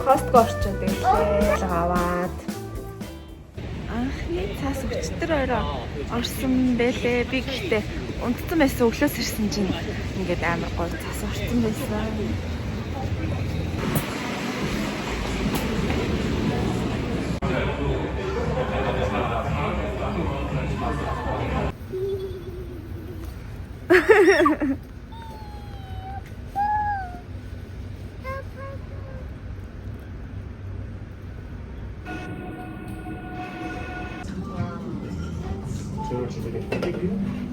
Costco орчинд гэлээ аваад анхны цаас өчтөр орой орсон бэлээ. Би гэхдээ унтсан байсан өглөөс ирсэн чинь ингээд амар гоё цаас орсон байсан.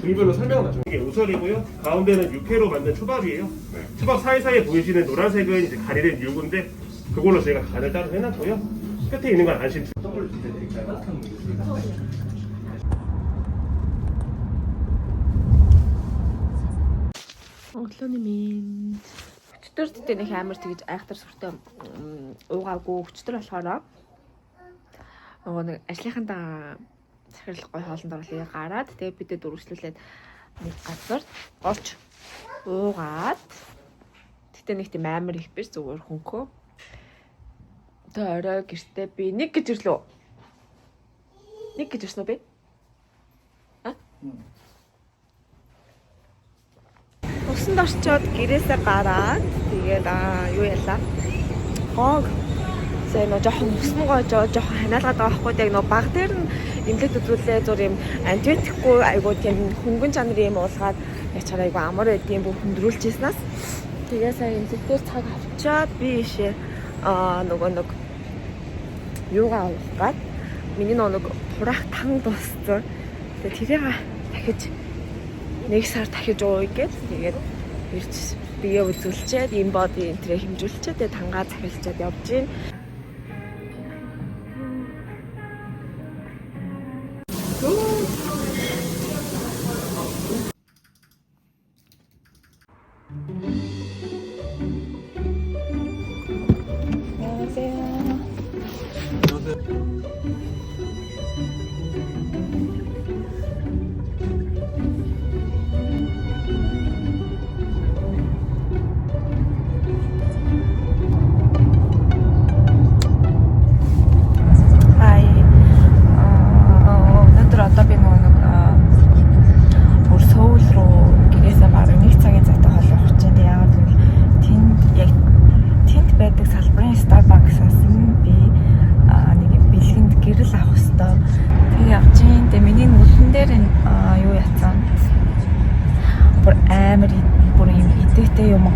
종류별로 설명은 나중에. 이게 우설이고요. 가운데는 육회로 만든 초밥이에요. 초밥 사이사이에 보이시는 노란색은 이제 가리는 유구인데 그걸로 저희가 간을 따로 해놨고요. 끝에 있는 건 안심. 더블 드릴까요? Өглөөний минь өчтөр төдөө нэг амар тэгж айхтар сүртэй уугаагүй өчтөр болохоор нөгөө нэг ажлынхандаа захирал гой хоолнд орлыг гараад тэгээ бидэд үргэлжлүүлээд нэг газар олж уугаад тэгтээ нэг тийм амар их биш зүгээр хөнхөө. Тэгээ орой гэртээ би нэг гэж ирлээ. Нэг гэж ирсэн үү би? Усанд орчоод гэрээсээ гараад тэгээд юу ялаа? Гог. Зэ нөө жоохон усан гоожоо жоохон ханиалгаад байгаа байхгүй яг нөө баг дээр нь имлэг төзүүлээ зур юм антибиотикгүй айгуу тийм хөнгөн чанарын юм уулгаад ячаар айгуу амар байдгийн бүх хөндрүүлчихснаас тэгээ сая имлэг дээр цаг авчаад би ишээ нөгөө нэг юугаа уулгаад миний нэг хураах тан дууссан. Тэгээ тэрийг дахиж нэг сар дахиж ууя гэж тэгээд ирж бие үзүүлчихэд им боди энтрэ хэмжүүлчихэд тэгээд тангаа захилчаад явж гин.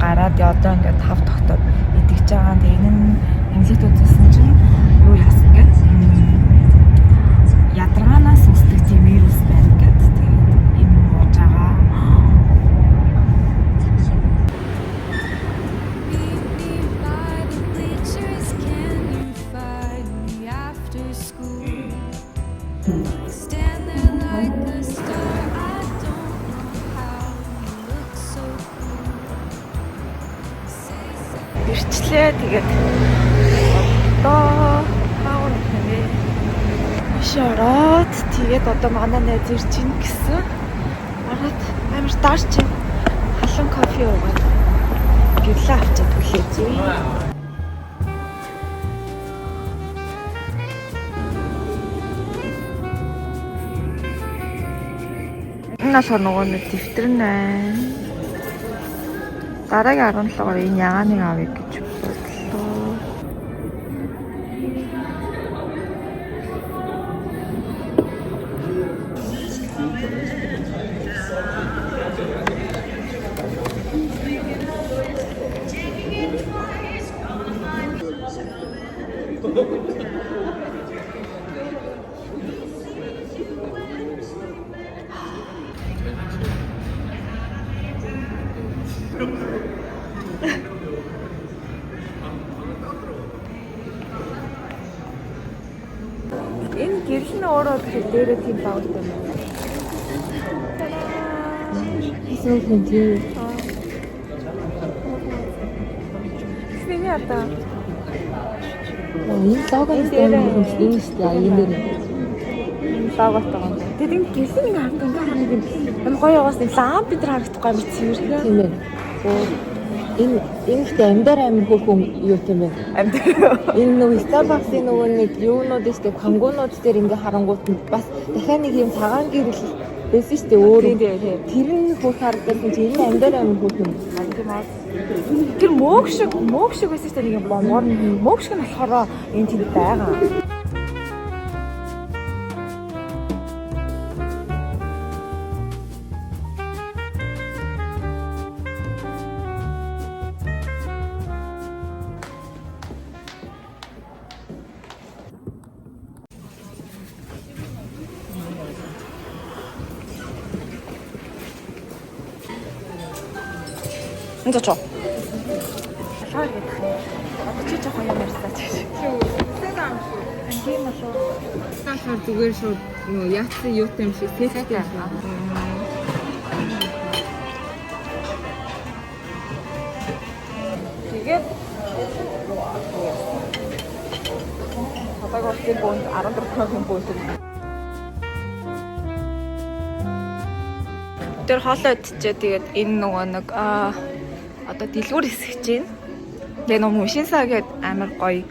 Гараад одоо ингээд тав тогтоод идэж байгаа. Тэгээ энэ нь имлэг төзүүлсэн чинь юу яасан гэж ядраганаас үүсдэг тийм вирус байна гэж тэгээд юм болж байгаа. Ирчлээ тэгээд одоо хаагүй нэмээ. Шороод тэгээд одоо манай найз ирж ийн гэсэн. Ороод амар дарч халуун кофе уугаад гэрлээ авчаад хүлээзээ. Энэ болохоор нөгөө нэг дэвтэр нь байна. Дараагийн 17-оор энэ ягааныг авъя гэж бодлоо. Энэ гэрэл нь өөрөө дээрээ тийм багтай юм байна. So cute. Синий ата. Энэ логотой юм шүү дээ. Энэ логотой юм. Тэгээд энэ гэрэл нэг харагдсан юм гоё яваас нэг ламп бид нар харагдахгүй юм цэвэр тийм ээ. Энэ ихтэй амьдаар амир хөх хүн юу юм бэ? Энэ нөгөө Starbucks-ийн нөгөө нэг юунууд ихтэй камгуунууд дээр ингээ харангуут нь бас дахиад нэг юм цагаан гэрэл байсан шүү дээ өөр. Тэр нь хөх харагдсан чи энэ амьдаар амир хөх юм. Тийм аа. Тэр мөөг шиг байсан шүү дээ нэг юм бомгоор мөөг шиг нь болохоор энэ тийм байгаа. энэ ч лаа гэдэг. Чи жоохон юм ярьсаа чи. Тийм болоо. Стафар зүгээр шууд юу яатсан юу юм шиг сэтгтэй байна. Тэгээд хатагоорын бөөнд 14 бөөнд. Тэр хоолой идчихээ тэгээд энэ нөгөө нэг одоо дэлгүүр хэсэж байна. Тэгээ нөгөө Мушинсаа гэдэг амар гоё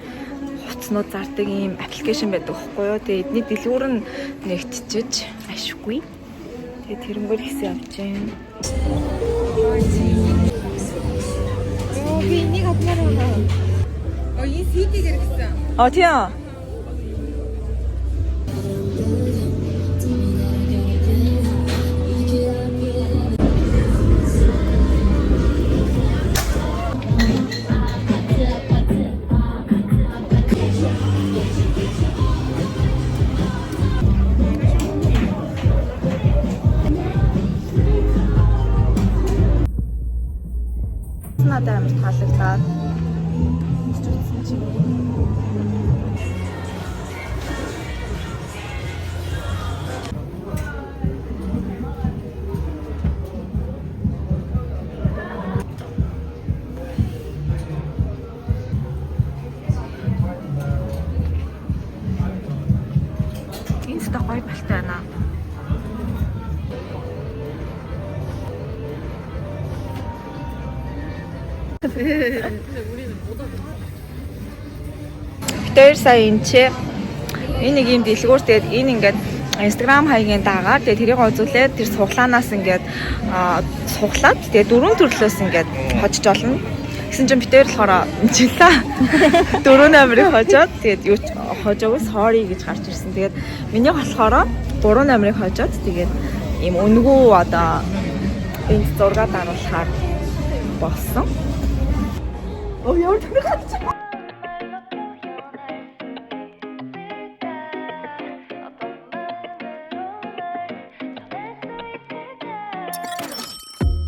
хуцнууд зардаг ийм аппликейшн байдаг байхгүй юу. Тэгээ эдний дэлгүүр нь нэгтчиж ашиггүй. Тэгээ тэрнгээр хэсэг авч байна. Би нэг хатмаар байна. Энэ CD-гээр гэсэн. Тийм. Надад амар таалагдлаа. Энэ ч гоё балтай байна. Тэр сая энэ нэг юм дэлгүүр тэгээд энэ ингээд Instagram хаягийн дагаар тэгээд тэрийг үзүүлээд тэр суглаанаас ингээд суглаад тэгээд дөрвөн төрлөөс ингээд хожиж олно. Гэсэн чинь битээр болохоор жилаа дөрөв номерыг хожоод тэгээд юу хожоогүй sorry гэж гарч ирсэн. Тэгээд миний болохоор 3 номерыг хожоод тэгээд ийм өнгөө одоо энэ зургаад аруулахаар болсон. Ямар тэр хатчих.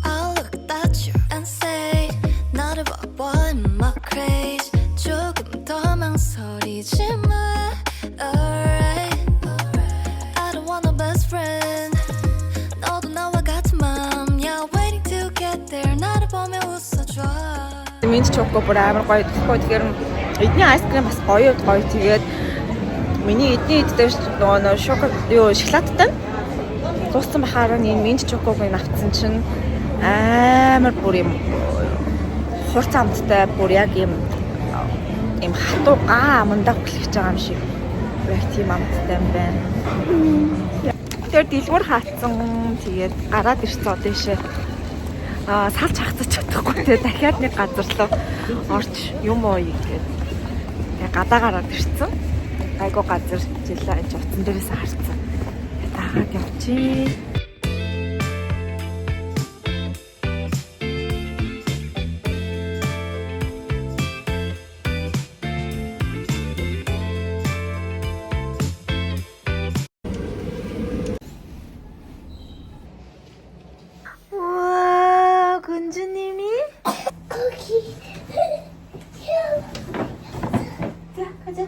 I'll look at you and say 나를 봐봐 in my craze 조금 더 망설이지 마 Alright I don't want a best friend 너도 나와 같은 맘이야 Waiting to get there 나를 보며 웃어줘 Минт чоко бүр амар гоё тоххой тэгэхээр эдний айскрим бас гоё тэгээд миний эдний иддээ нөгөө шоколад юу шоколадтай дууссан бахаар энэ минт чокогийн авцсан чинь амар бүр юм хурц амттай бүр яг юм хатуу мандаа бүлгэж байгаа юм шиг яг тийм амттай юм байна. Тэр дэлгүүр хаацсан тэгээд гараад ирсэн одоо ийшээ салж хацаж чадахгүй те дахиад нэг газар руу орж юм уу гэдэг. Тэгээ гадаа гараад ирсэн. Айгуу газар жилээ энэ утсан дээрээс харсан. Таагаад явчих. 군주님이 거기 자 가자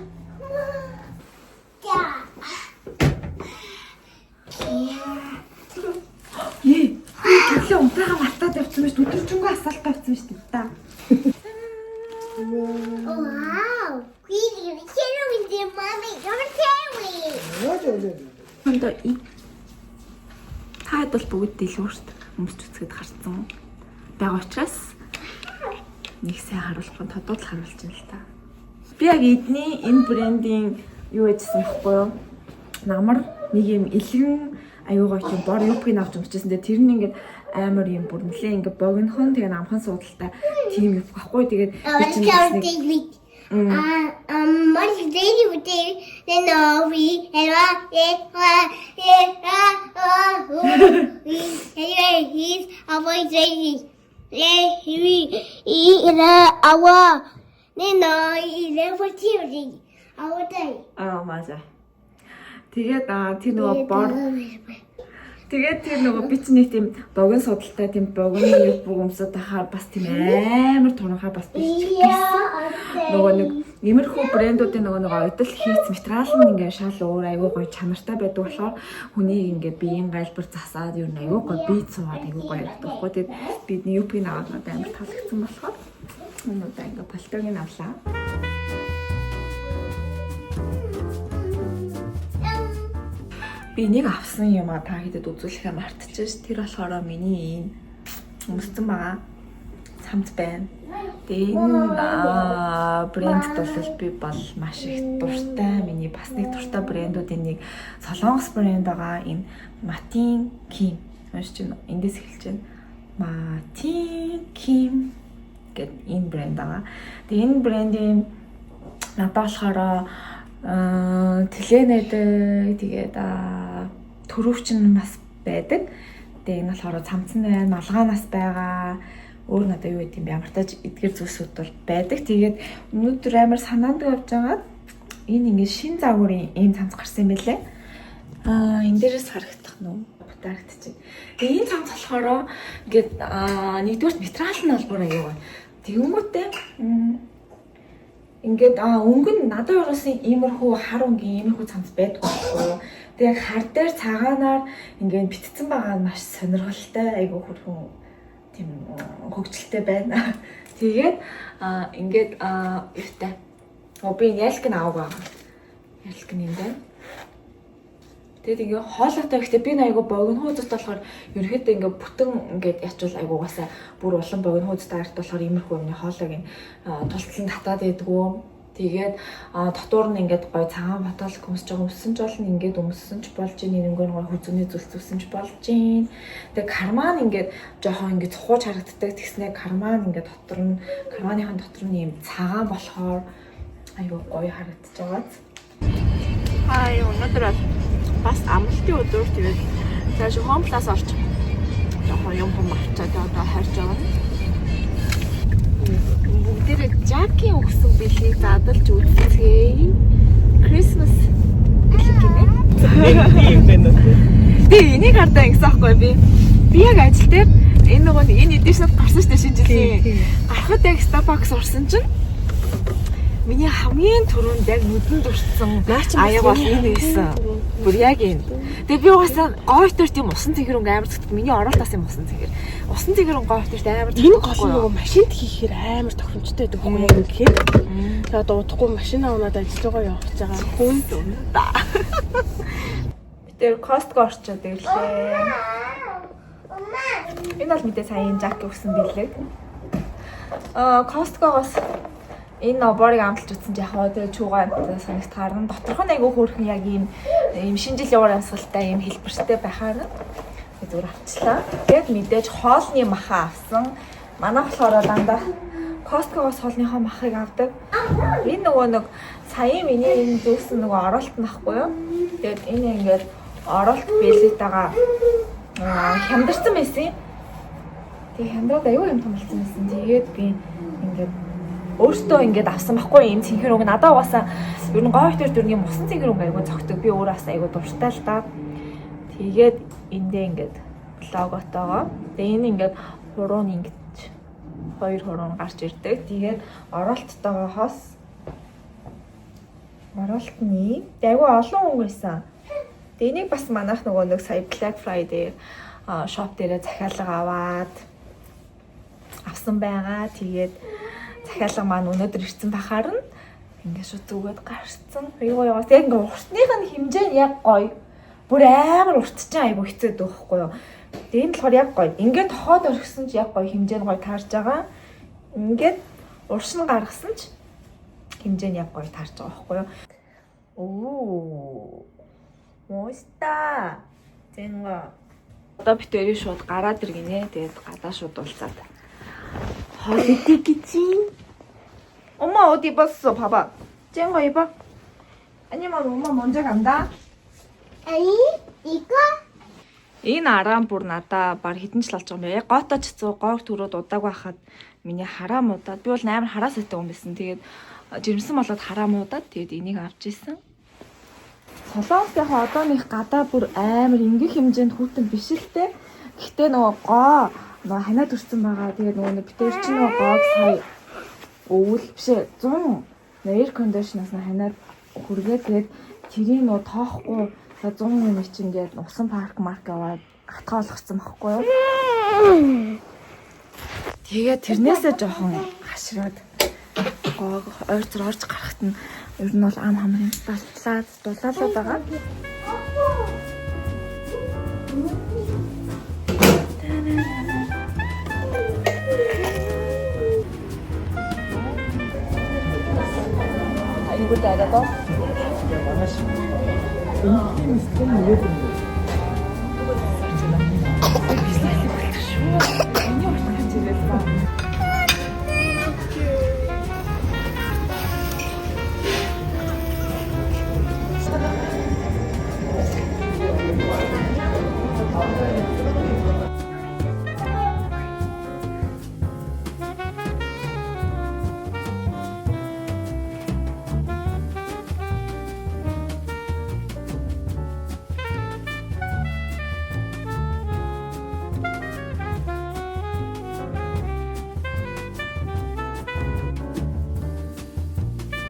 얘 гэлээ унтраага мартаад явсан биш өдөржингөө асаалт авсан биш та. Wow, quindi quiero vedere mami, come sei? Хондоо таад бол бүгд дэлгүүрт өмсч үзгээд харсан байгаа учраас нэг сайн харуулах нь тодорхой харуулж байна л та. Би яг эдний энэ брендийн юу яжсэн баггүй юу? Намар нэг юм илгэн аюугаа юм бор юбкийг авч өмчсэн. Тэр нь ингээд амар юм бүр нэлээ ингээд богинохон тэгээ намхан суудалтай тийм юбк баггүй. Тэгээд what is daily with David? Then we anyway, he's our daily. Yeah, he is our. Then he's for TV. Our day. 맞아. Тэгээд тэр нөгөө бор тэгээд тэр нөгөө би чинь нэг тийм богино судалтай тийм богино юб өмсөд тахаар бас тийм амар туранхай бас биш. Нөгөө нэг нэмэрхүү брэндүүдийн нөгөө ойдол хийц материал нь ингээ шал өөр аюу гоё чанартай байдаг болохоор хүнийг ингээ биеийн гайлбар засаад юу нэг аюу гоё бие цуугаад аюу гоё явдаг байхгүй. Тэгээд бидний юбыг аваад надад амар таалагдсан болохоор өнөөдөр ингээ пальтог нь авлаа. Би нэг авсан юм та хэдэд үзүүлэхээ мартчихсан ш. Тэр болохоор миний энэ өмссөн байгаа цамц байна. Тэгээ энэ брэндд бол би бол маш их дуртай. Миний бас нэг дуртай брэндүүдийн нэг Солонгос брэнд байгаа. Энэ Матин Ким. Уншиж байна. Эндээс эхэлж байна. Матин Ким гэдэг энэ брэнд байгаа. Тэгээ энэ брэндийн надад болохоор тэлэнэдэг тэгээд төрөвчин бас байдаг. Тэгээ энэ болохоор цамцсан байна, малгаанаас байгаа. Өөр надад юу гэдэг юм бэ? Ямар тааж эдгээр зүйлсүүд бол байдаг. Тэгээд өнөөдөр амар санаанд авч байгаа. Энэ ингээд шин загварын ийм цамц гарсан юм байлээ. Энэ дээрээс харагдах нь бутаарагдчих. Тэгээ энэ цамц болохоор ингээд нэгдүгээр материал нь албаар аюу байна. Тэгэнгүүтээ ингээд өнгө нь надад уурсан иймэрхүү хар өнгийн иймэрхүү цамц байдаг байхгүй. Тэгээ хар дээр цагаанаар ингээд битцсэн байгаа нь маш сонирхолтой, айгүй хөрхөн тийм хөгжилтэй байна. Тэгээд ингээд юутай. Би ялк нь аваа. Ялк нь юм байна. Тэгээд ингээ хоолойтой ихтэй би айгүй богино хуудад болохоор ерөөхдөө ингээ бүтэн ингээд ячвал айгүй угаасаа бүр улам богино хуудад арт болохоор иймэрхүү юмны хоолойг нь тултлан татаад байдгүй. Тэгээд дотор нь ингээд гой цагаан ботол өмсөж байгаа өмссөн ч болно ингээд өмссөн ч болж ийн нэнгөр гой хүзүүний зүссэн ч болж ийн. Тэгээд карман ингээд жоохон ингээд цухууч харагддаг тэгснэ карман ингээд дотор нь карманыхан дотор нь юм цагаан болохоор айгүй гоё харагдаж байгаа. Өнөөдөр бас амралтын өдөр тэгээд цааш Homeplus орч жоохон юм авчаад одоо харж байгаа. Бүгдээрээ Jackie өгсөн бэлгийг задлж үзье. Christmas бэлэг гинэ. Тэгээ энийг хардаа ингэсэн аахгүй би. Би яг ажил дээр энэ нөгөө энэ эдишнэд гарсан шүү дээ шинэ жилийн. Гарахад яг Starbucks орсон чинь миний хамгийн түрүүнд яг нүдэнд уртсан аяа бол энэ байсан. Бүр яг энэ. Тэгээ би угаасаа гойтор тийм усан цэгэр амар зүгт миний оролтоос юм усан цэгэр. Усан цэгэр гойтор амар энэ гол нөгөө машинд хийхээр амар тохиромжтой байдаг хүн яг гэхээр. Тэгээд удахгүй машина унаад ажиллаж байгаа явж байгаа хүн да. Тэр Costco орчод ирлээ. Энэ бол мэдээ сая Jackie өгсөн бэлэг. Costco-гоос энэ ноборыг амталж утсан ч яхаа тэгээ чуугаа санагт харна. Доторх нь айгүй хөөрхөн яг ийм шинэ жилийн уур амьсгалтай ийм хэлбэртэй байхаар зүгээр авчлаа. Тэгээд мэдээж хоолны маха авсан. Манай болохоор дандаа Costco-гоос хоолныхоо махыг авдаг. Энэ нөгөө нэг сая миний энэ зөөсөн нөгөө оролт нахгүй юу? Тэгээд энэ ингээд оролт бэлэттэйгаа хямдарсан байсан. Тэгээ хямдраад аюу юм томлцсон байсан. Тэгээд би ингээд өөртөө ингээд авсан байхгүй юм цэнхэр өнгө надад угаасаа ер нь гой төр дөрний мусан цэнхэр өнгө айгуу зөгтөг би өөрөө бас айгуу дуртай л да. Тэгээд эндээ ингээд логотойгоо тэгээ энэ ингээд хуруу ингэж хоёр хуруу гарч ирдэг. Тэгээд оролттойгоо хос оролтны айгуу олон хүн байсан. Тэгээ энийг бас манайх нөгөө нэг сая Black Friday shop дээрээ захиалга аваад авсан байгаа. Тэгээд захиалга маань өнөөдөр ирсэн бахаар нь ингээд шууд зүгээд гарцсан. Айгуу яваа. Яг ингээд уртных нь хэмжээ нь яг гоё. Бүр амар уртчин айгуу хэцээд байхгүй юу. Тэгээ энэ болохоор яг гоё. Ингээд тохоод орхисон ч яг гоё хэмжээ нь гоё таарж байгаа. Ингээд уршин гаргасан ч хэмжээний яг гоё таарч байгаа байхгүй юу? Оо. Моста. Зэнга. Одоо бид өрөө шууд гараад иргинэ. Тэгээд гадаа шууд уулзаад. Холидий гэж. 엄마 어디 입었어? 봐봐. 쨍거 입어. 아니면 엄마 먼저 간다. 아니, 이거? Энэ араан бүр надаа баг хитэн жил болж байгаа юм яа. Яг гооточ цуу гоог төрөөд удааг байхад миний хараа муудаад би бол амар хараа сайтай хүн байсан. Тэгээд жирэмсэн болоод хараа муудаад тэгээд энийг авч исэн. Солонгосынхаа одооных гадаа бүр амар ингэх хэмжээнд хүүтэн биш л те. Гэхдээ нөгөө гоо нөгөө ханаа төрсэн байгаа. Тэгээд нөгөө битэр чинь нөгөө гоог сая өвөл бишээ 100 air conditioner-аас ханаад хүргээд тэгээд тэрийг нөгөө тоохгүй 100 минут чинь ингээд усан парк марк аваад хатгаа болгоцсон байхгүй юу? Тэгээд тэрнээсээ жоохон хашраад гоог ойрцор орж гарахт нь ер нь бол ам хамрын талаад дулаалаад байгаа. 이거 따라서